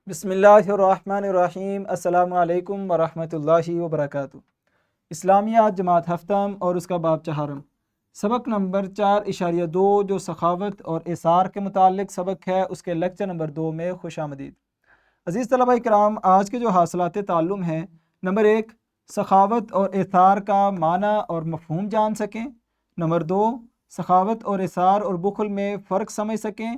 بسم اللہ الرحمن الرحیم السلام علیکم ورحمۃ اللہ وبرکاتہ۔ اسلامیات جماعت ہفتم اور اس کا باب چہارم، سبق نمبر 4.2 جو سخاوت اور اثار کے متعلق سبق ہے، اس کے لیکچر نمبر 2 میں خوش آمدید۔ عزیز طلبہ کرام، آج کے جو حاصلات تعلم ہیں، نمبر 1 سخاوت اور اثار کا معنی اور مفہوم جان سکیں، نمبر 2 سخاوت اور اثار اور بخل میں فرق سمجھ سکیں،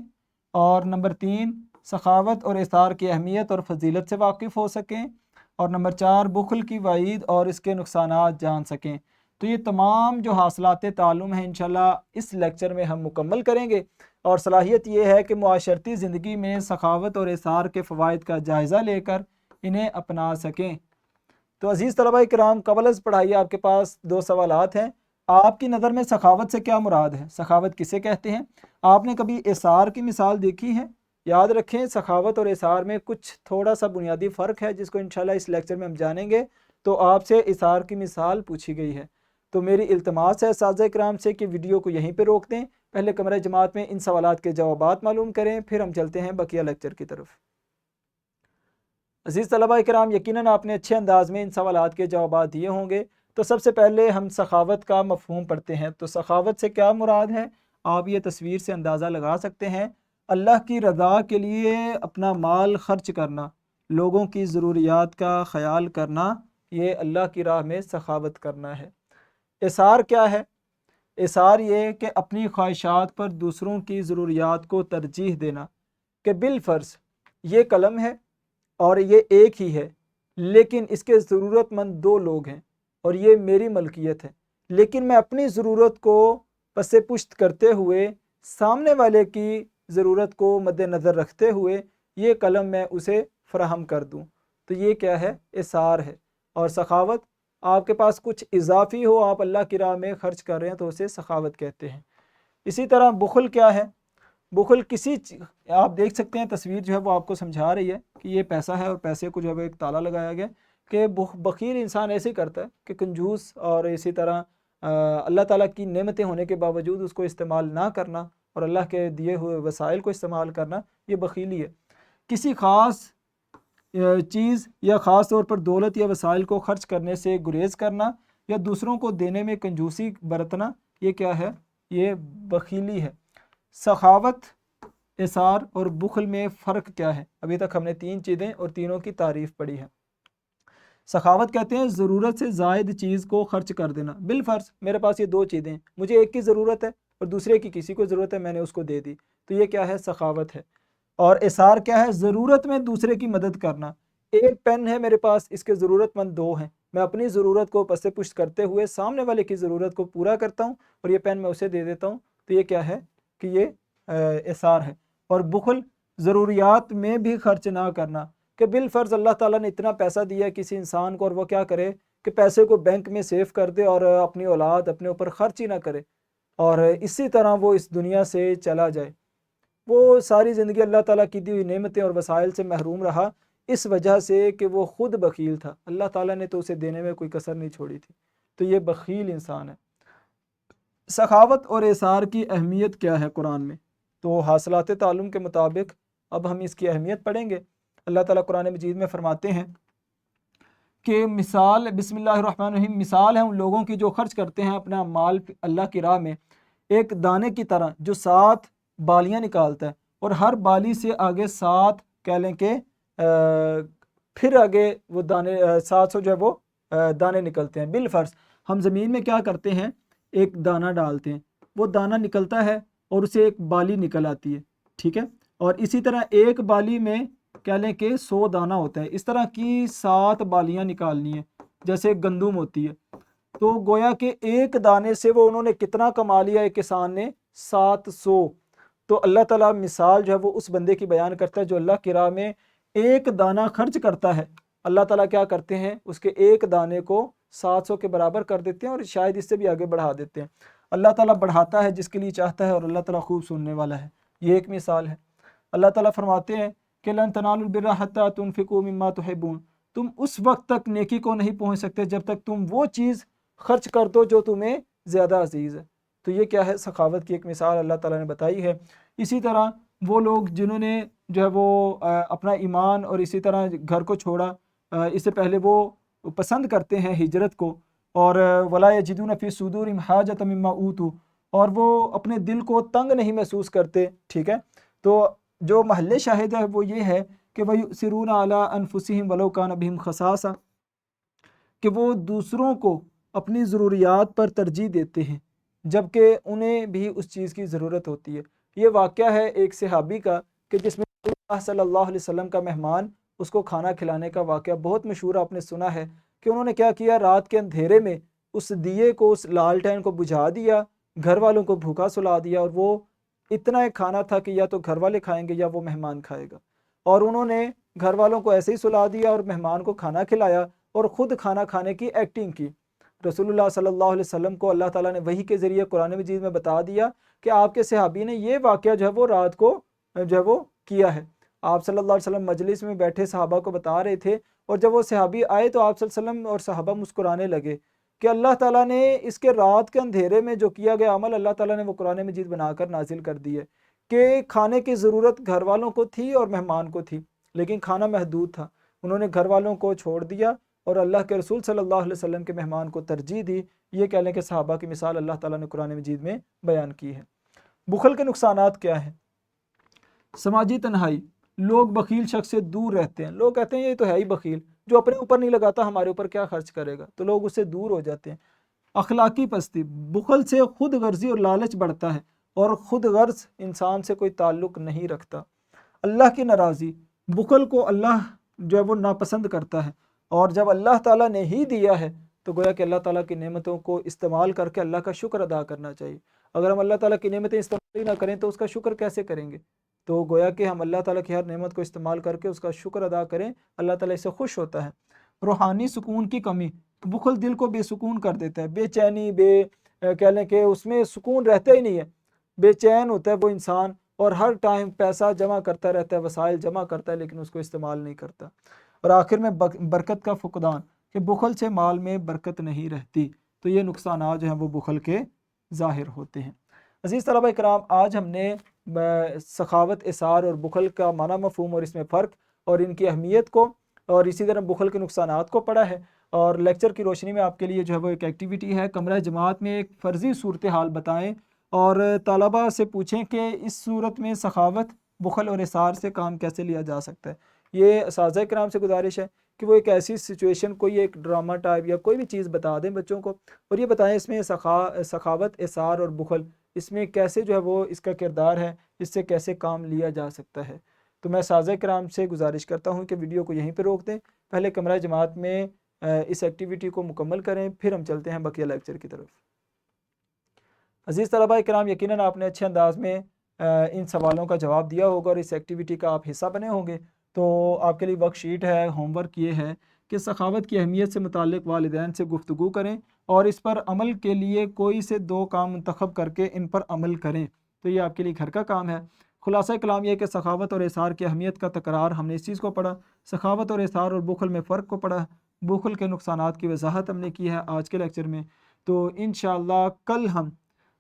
اور نمبر 3 سخاوت اور اثار کی اہمیت اور فضیلت سے واقف ہو سکیں، اور نمبر 4 بخل کی وعید اور اس کے نقصانات جان سکیں۔ تو یہ تمام جو حاصلات تعلم ہیں انشاءاللہ اس لیکچر میں ہم مکمل کریں گے، اور صلاحیت یہ ہے کہ معاشرتی زندگی میں سخاوت اور اثار کے فوائد کا جائزہ لے کر انہیں اپنا سکیں۔ تو عزیز طلبہ کرام، قبل از پڑھائی آپ کے پاس 2 سوالات ہیں۔ آپ کی نظر میں سخاوت سے کیا مراد ہے؟ سخاوت کسے کہتے ہیں؟ آپ نے کبھی اثار کی مثال دیکھی ہے؟ یاد رکھیں، سخاوت اور اثار میں کچھ تھوڑا سا بنیادی فرق ہے جس کو انشاءاللہ اس لیکچر میں ہم جانیں گے۔ تو آپ سے اثار کی مثال پوچھی گئی ہے، تو میری التماس ہے اساتذہ کرام سے کہ ویڈیو کو یہیں پہ روک دیں، پہلے کمرہ جماعت میں ان سوالات کے جوابات معلوم کریں، پھر ہم چلتے ہیں بقیہ لیکچر کی طرف۔ عزیز طلبہ کرام، یقیناً آپ نے اچھے انداز میں ان سوالات کے جوابات دیے ہوں گے۔ تو سب سے پہلے ہم سخاوت کا مفہوم پڑھتے ہیں۔ تو سخاوت سے کیا مراد ہے؟ آپ یہ تصویر سے اندازہ لگا سکتے ہیں۔ اللہ کی رضا کے لیے اپنا مال خرچ کرنا، لوگوں کی ضروریات کا خیال کرنا، یہ اللہ کی راہ میں سخاوت کرنا ہے۔ اثار کیا ہے؟ اثار یہ کہ اپنی خواہشات پر دوسروں کی ضروریات کو ترجیح دینا، کہ بالفرض یہ قلم ہے اور یہ ایک ہی ہے، لیکن اس کے ضرورت مند 2 لوگ ہیں اور یہ میری ملکیت ہے، لیکن میں اپنی ضرورت کو پس پشت کرتے ہوئے سامنے والے کی ضرورت کو مد نظر رکھتے ہوئے یہ قلم میں اسے فراہم کر دوں، تو یہ کیا ہے؟ اثار ہے۔ اور سخاوت، آپ کے پاس کچھ اضافی ہو، آپ اللہ کی راہ میں خرچ کر رہے ہیں تو اسے سخاوت کہتے ہیں۔ اسی طرح بخل کیا ہے؟ بخل آپ دیکھ سکتے ہیں، تصویر جو ہے وہ آپ کو سمجھا رہی ہے کہ یہ پیسہ ہے اور پیسے کو جو ہے وہ ایک تالا لگایا گیا کہ بخیل انسان ایسے کرتا ہے کہ کنجوس، اور اسی طرح اللہ تعالیٰ کی نعمتیں ہونے کے باوجود اس کو استعمال نہ کرنا اور اللہ کے دیے ہوئے وسائل کو استعمال کرنا، یہ بخیلی ہے۔ کسی خاص چیز یا خاص طور پر دولت یا وسائل کو خرچ کرنے سے گریز کرنا یا دوسروں کو دینے میں کنجوسی برتنا، یہ کیا ہے؟ یہ بخیلی ہے۔ سخاوت، اثار اور بخل میں فرق کیا ہے؟ ابھی تک ہم نے 3 چیزیں اور تینوں کی تعریف پڑھی ہے۔ سخاوت کہتے ہیں ضرورت سے زائد چیز کو خرچ کر دینا۔ بالفرض میرے پاس یہ 2 چیزیں ہیں، مجھے ایک کی ضرورت ہے اور دوسرے کی کسی کو ضرورت ہے، میں نے اس کو دے دی، تو یہ کیا ہے؟ سخاوت ہے۔ اور اثار کیا ہے؟ ضرورت میں دوسرے کی مدد کرنا۔ ایک پین ہے میرے پاس، اس کے ضرورت مند 2 ہیں، میں اپنی ضرورت کو پس پشت کرتے ہوئے سامنے والے کی ضرورت کو پورا کرتا ہوں اور یہ پین میں اسے دے دیتا ہوں، تو یہ کیا ہے؟ کہ یہ اثار ہے۔ اور بخل، ضروریات میں بھی خرچ نہ کرنا، کہ بالفرض اللہ تعالیٰ نے اتنا پیسہ دیا ہے کسی انسان کو اور وہ کیا کرے کہ پیسے کو بینک میں سیو کر دے اور اپنی اولاد اپنے اوپر خرچ ہی نہ کرے، اور اسی طرح وہ اس دنیا سے چلا جائے، وہ ساری زندگی اللہ تعالیٰ کی دی ہوئی نعمتیں اور وسائل سے محروم رہا اس وجہ سے کہ وہ خود بخیل تھا، اللہ تعالیٰ نے تو اسے دینے میں کوئی کسر نہیں چھوڑی تھی، تو یہ بخیل انسان ہے۔ سخاوت اور اثار کی اہمیت کیا ہے قرآن میں؟ تو حاصلات تعلم کے مطابق اب ہم اس کی اہمیت پڑھیں گے۔ اللہ تعالیٰ قرآن مجید میں فرماتے ہیں کہ مثال، بسم اللہ الرحمن الرحیم، مثال ہے ان لوگوں کی جو خرچ کرتے ہیں اپنا مال اللہ کی راہ میں ایک دانے کی طرح جو 7 بالیاں نکالتا ہے، اور ہر بالی سے آگے 7 کہہ لیں کہ پھر آگے وہ دانے 700 جو ہے وہ دانے نکلتے ہیں۔ بالفرض ہم زمین میں کیا کرتے ہیں؟ ایک دانہ ڈالتے ہیں، وہ دانہ نکلتا ہے اور اسے ایک بالی نکل آتی ہے، ٹھیک ہے، اور اسی طرح ایک بالی میں کہہ لیں کہ 100 دانہ ہوتا ہے، اس طرح کی 7 بالیاں نکالنی ہے جیسے گندم ہوتی ہے، تو گویا کہ ایک دانے سے وہ انہوں نے کتنا کما لیا ایک کسان نے؟ 700۔ تو اللہ تعالیٰ مثال جو ہے وہ اس بندے کی بیان کرتا ہے جو اللہ کی راہ میں ایک دانہ خرچ کرتا ہے، اللہ تعالیٰ کیا کرتے ہیں؟ اس کے ایک دانے کو 700 کے برابر کر دیتے ہیں اور شاید اس سے بھی آگے بڑھا دیتے ہیں۔ اللہ تعالیٰ بڑھاتا ہے جس کے لیے چاہتا ہے، اور اللہ تعالیٰ خوب سننے والا ہے۔ یہ ایک مثال ہے۔ اللہ تعالیٰ فرماتے ہیں کہ لن تنالوا البر حتى تنفقوا مما تحبون، تم اس وقت تک نیکی کو نہیں پہنچ سکتے جب تک تم وہ چیز خرچ کر دو جو تمہیں زیادہ عزیز ہے۔ تو یہ کیا ہے؟ سخاوت کی ایک مثال اللہ تعالیٰ نے بتائی ہے۔ اسی طرح وہ لوگ جنہوں نے جو ہے وہ اپنا ایمان اور اسی طرح گھر کو چھوڑا، اس سے پہلے وہ پسند کرتے ہیں ہجرت کو، اور ولا یجدون فی صدورہم حاجۃ مما اوتوا، اور وہ اپنے دل کو تنگ نہیں محسوس کرتے، ٹھیک ہے۔ تو جو محل شاہد ہے وہ یہ ہے کہ وَيُؤْثِرُونَ عَلَىٰ أَنفُسِهِمْ وَلَوْ كَانَ بِهِمْ خَصَاصَةٌ، کہ وہ دوسروں کو اپنی ضروریات پر ترجیح دیتے ہیں جبکہ انہیں بھی اس چیز کی ضرورت ہوتی ہے۔ یہ واقعہ ہے ایک صحابی کا کہ جس میں اللہ صلی اللہ علیہ وسلم کا مہمان اس کو کھانا کھلانے کا واقعہ بہت مشہور آپ نے سنا ہے کہ انہوں نے کیا کیا، رات کے اندھیرے میں اس دیے کو، اس لالٹین کو بجھا دیا، گھر والوں کو بھوکا سلا دیا، اور وہ اتنا ایک کھانا تھا کہ یا تو گھر والے کھائیں گے یا وہ مہمان کھائے گا، اور انہوں نے گھر والوں کو ایسے ہی سلا دیا اور مہمان کو کھانا کھلایا اور خود کھانا کھانے کی ایکٹنگ کی۔ رسول اللہ صلی اللہ علیہ وسلم کو اللہ تعالیٰ نے وحی کے ذریعے قرآن مجید میں بتا دیا کہ آپ کے صحابی نے یہ واقعہ جو ہے وہ رات کو جو ہے وہ کیا ہے۔ آپ صلی اللہ علیہ وسلم مجلس میں بیٹھے صحابہ کو بتا رہے تھے، اور جب وہ صحابی آئے تو آپ صلی اللہ علیہ وسلم اور صحابہ مسکرانے لگے کہ اللہ تعالیٰ نے اس کے رات کے اندھیرے میں جو کیا گیا عمل، اللہ تعالیٰ نے وہ قرآن مجید بنا کر نازل کر دی ہے کہ کھانے کی ضرورت گھر والوں کو تھی اور مہمان کو تھی، لیکن کھانا محدود تھا، انہوں نے گھر والوں کو چھوڑ دیا اور اللہ کے رسول صلی اللہ علیہ وسلم کے مہمان کو ترجیح دی۔ یہ کہہ لیں کہ صحابہ کی مثال اللہ تعالیٰ نے قرآن مجید میں بیان کی ہے۔ بخل کے نقصانات کیا ہیں؟ سماجی تنہائی، لوگ بخیل شخص سے دور رہتے ہیں، لوگ کہتے ہیں یہ تو ہے ہی بخیل، جو اپنے اوپر نہیں لگاتا ہمارے اوپر کیا خرچ کرے گا، تو لوگ اس سے دور ہو جاتے ہیں۔ اخلاقی پستی، بخل سے خود غرضی اور لالچ بڑھتا ہے، اور خود غرض انسان سے کوئی تعلق نہیں رکھتا۔ اللہ کی ناراضی، بخل کو اللہ جو ہے وہ ناپسند کرتا ہے، اور جب اللہ تعالیٰ نے ہی دیا ہے تو گویا کہ اللہ تعالیٰ کی نعمتوں کو استعمال کر کے اللہ کا شکر ادا کرنا چاہیے۔ اگر ہم اللہ تعالیٰ کی نعمتیں استعمال ہی نہ کریں تو اس کا شکر کیسے کریں گے؟ تو گویا کہ ہم اللہ تعالیٰ کی ہر نعمت کو استعمال کر کے اس کا شکر ادا کریں، اللہ تعالیٰ اس سے خوش ہوتا ہے۔ روحانی سکون کی کمی، بخل دل کو بے سکون کر دیتا ہے، بے چینی، کہہ لیں کہ اس میں سکون رہتا ہی نہیں ہے، بے چین ہوتا ہے وہ انسان، اور ہر ٹائم پیسہ جمع کرتا رہتا ہے، وسائل جمع کرتا ہے، لیکن اس کو استعمال نہیں کرتا۔ اور آخر میں برکت کا فقدان، کہ بخل سے مال میں برکت نہیں رہتی، تو یہ نقصانات جو ہیں وہ بخل کے ظاہر ہوتے ہیں۔ عزیز طلبہ کرام، آج ہم نے سخاوت، اثار اور بخل کا معنی مفہوم اور اس میں فرق اور ان کی اہمیت کو، اور اسی طرح بخل کے نقصانات کو پڑھا ہے، اور لیکچر کی روشنی میں آپ کے لیے جو ہے وہ ایک ایکٹیویٹی ہے، کمرہ جماعت میں ایک فرضی صورتحال بتائیں اور طلباء سے پوچھیں کہ اس صورت میں سخاوت، بخل اور اثار سے کام کیسے لیا جا سکتا ہے۔ یہ اساتذہ کرام سے گزارش ہے کہ وہ ایک ایسی سچویشن، کوئی ایک ڈرامہ ٹائپ یا کوئی بھی چیز بتا دیں بچوں کو، اور یہ بتائیں اس میں سخاوت، اثار اور بخل، اس میں کیسے جو ہے وہ اس کا کردار ہے، اس سے کیسے کام لیا جا سکتا ہے۔ تو میں اساتذہ کرام سے گزارش کرتا ہوں کہ ویڈیو کو یہیں پہ روک دیں، پہلے کمرہ جماعت میں اس ایکٹیویٹی کو مکمل کریں، پھر ہم چلتے ہیں بقیہ لیکچر کی طرف۔ عزیز طلبہ کرام، یقیناً آپ نے اچھے انداز میں ان سوالوں کا جواب دیا ہوگا اور اس ایکٹیویٹی کا آپ حصہ بنے ہوں گے۔ تو آپ کے لیے ورک شیٹ ہے، ہوم ورک یہ ہے کہ سخاوت کی اہمیت سے متعلق والدین سے گفتگو کریں اور اس پر عمل کے لیے کوئی سے 2 کام منتخب کر کے ان پر عمل کریں۔ تو یہ آپ کے لیے گھر کا کام ہے۔ خلاصہ کلام یہ کہ سخاوت اور اثار کی اہمیت کا تکرار، ہم نے اس چیز کو پڑھا، سخاوت اور اثار اور بخل میں فرق کو پڑھا، بخل کے نقصانات کی وضاحت ہم نے کی ہے آج کے لیکچر میں۔ تو انشاءاللہ کل ہم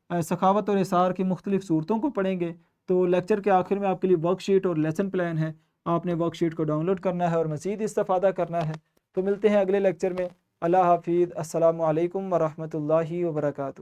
سخاوت اور اثار کی مختلف صورتوں کو پڑھیں گے۔ تو لیکچر کے آخر میں آپ کے لیے ورک شیٹ اور لیسن پلان ہے، آپ نے ورک شیٹ کو ڈاؤن لوڈ کرنا ہے اور مزید استفادہ کرنا ہے۔ تو ملتے ہیں اگلے لیکچر میں۔ اللہ حافظ، السلام علیکم ورحمۃ اللہ وبرکاتہ۔